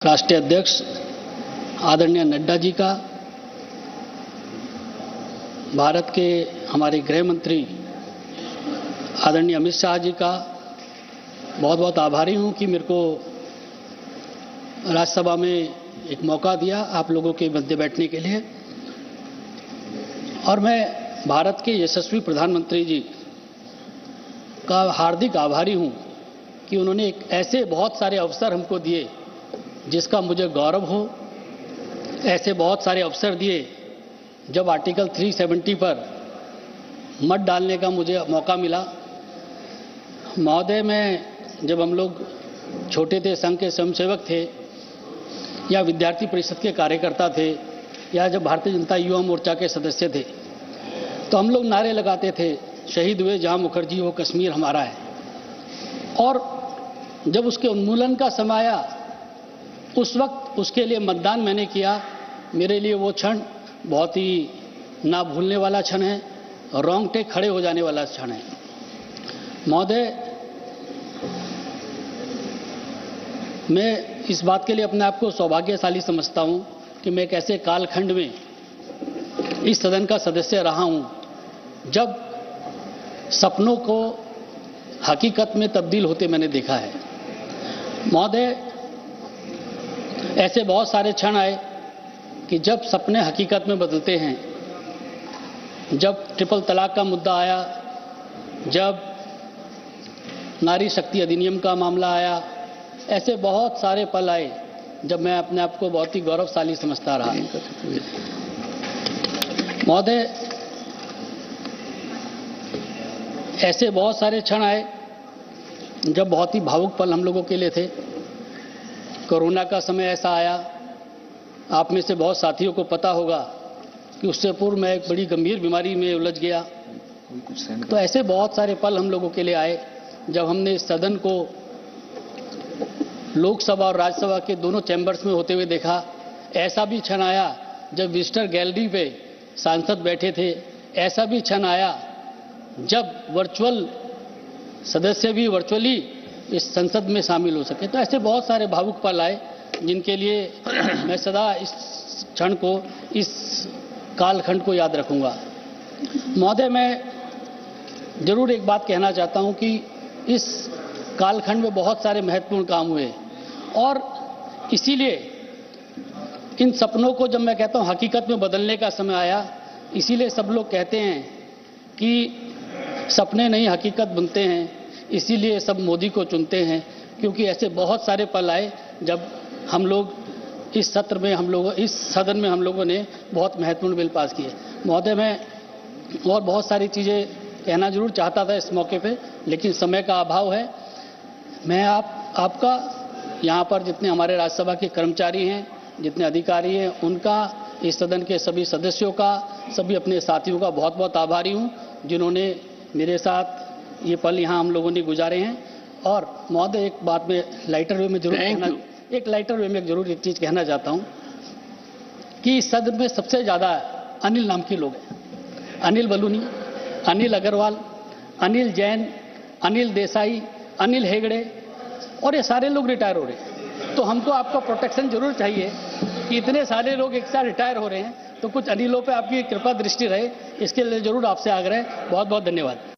राष्ट्रीय अध्यक्ष आदरणीय नड्डा जी का, भारत के हमारे गृह मंत्री आदरणीय अमित शाह जी का बहुत बहुत आभारी हूं कि मेरे को राज्यसभा में एक मौका दिया आप लोगों के मध्य बैठने के लिए। और मैं भारत के यशस्वी प्रधानमंत्री जी का हार्दिक आभारी हूं कि उन्होंने एक ऐसे बहुत सारे अवसर हमको दिए जिसका मुझे गौरव हो। ऐसे बहुत सारे अवसर दिए जब आर्टिकल 370 पर मत डालने का मुझे मौका मिला। महोदय, मैं जब हम लोग छोटे थे, संघ के स्वयंसेवक थे या विद्यार्थी परिषद के कार्यकर्ता थे या जब भारतीय जनता युवा मोर्चा के सदस्य थे, तो हम लोग नारे लगाते थे, शहीद हुए जहां मुखर्जी वो कश्मीर हमारा है। और जब उसके उन्मूलन का समय आया, उस वक्त उसके लिए मतदान मैंने किया। मेरे लिए वो क्षण बहुत ही ना भूलने वाला क्षण है, रोंगटे खड़े हो जाने वाला क्षण है। महोदय, मैं इस बात के लिए अपने आप को सौभाग्यशाली समझता हूं कि मैं एक ऐसे कालखंड में इस सदन का सदस्य रहा हूं जब सपनों को हकीकत में तब्दील होते मैंने देखा है। महोदय, ऐसे बहुत सारे क्षण आए कि जब सपने हकीकत में बदलते हैं। जब ट्रिपल तलाक का मुद्दा आया, जब नारी शक्ति अधिनियम का मामला आया, ऐसे बहुत सारे पल आए जब मैं अपने आप को बहुत ही गौरवशाली समझता रहा। महोदय, ऐसे बहुत सारे क्षण आए जब बहुत ही भावुक पल हम लोगों के लिए थे। कोरोना का समय ऐसा आया, आप में से बहुत साथियों को पता होगा कि उससे पूर्व मैं एक बड़ी गंभीर बीमारी में उलझ गया। तो ऐसे बहुत सारे पल हम लोगों के लिए आए जब हमने इस सदन को लोकसभा और राज्यसभा के दोनों चैम्बर्स में होते हुए देखा। ऐसा भी क्षण आया जब विजिटर गैलरी पे सांसद बैठे थे। ऐसा भी क्षण आया जब वर्चुअल सदस्य भी वर्चुअली इस संसद में शामिल हो सके। तो ऐसे बहुत सारे भावुक पल आए जिनके लिए मैं सदा इस क्षण को, इस कालखंड को याद रखूंगा। महोदय, मैं जरूर एक बात कहना चाहता हूं कि इस कालखंड में बहुत सारे महत्वपूर्ण काम हुए और इसीलिए इन सपनों को जब मैं कहता हूं हकीकत में बदलने का समय आया, इसीलिए सब लोग कहते हैं कि सपने नहीं हकीकत बनते हैं, इसीलिए सब मोदी को चुनते हैं। क्योंकि ऐसे बहुत सारे पल आए जब हम लोग इस सत्र में, इस सदन में हम लोगों ने बहुत महत्वपूर्ण बिल पास किए। महोदय, मैं और बहुत सारी चीज़ें कहना जरूर चाहता था इस मौके पे, लेकिन समय का अभाव है। मैं आपका यहाँ पर जितने हमारे राज्यसभा के कर्मचारी हैं, जितने अधिकारी हैं, उनका, इस सदन के सभी सदस्यों का, सभी अपने साथियों का बहुत बहुत आभारी हूँ जिन्होंने मेरे साथ ये पल यहाँ हम लोगों ने गुजारे हैं। और महोदय, एक बात में लाइटर वे में जरूर एक चीज़ कहना चाहता हूँ कि इस सदन में सबसे ज़्यादा अनिल नाम के लोग हैं। अनिल बलूनी, अनिल अग्रवाल, अनिल जैन, अनिल देसाई, अनिल हेगड़े, और ये सारे लोग रिटायर हो रहे हैं। तो हमको आपका प्रोटेक्शन जरूर चाहिए कि इतने सारे लोग एक साथ रिटायर हो रहे हैं, तो कुछ अनिलों पे आपकी कृपा दृष्टि रहे, इसके लिए जरूर आपसे आग्रह है। बहुत बहुत धन्यवाद।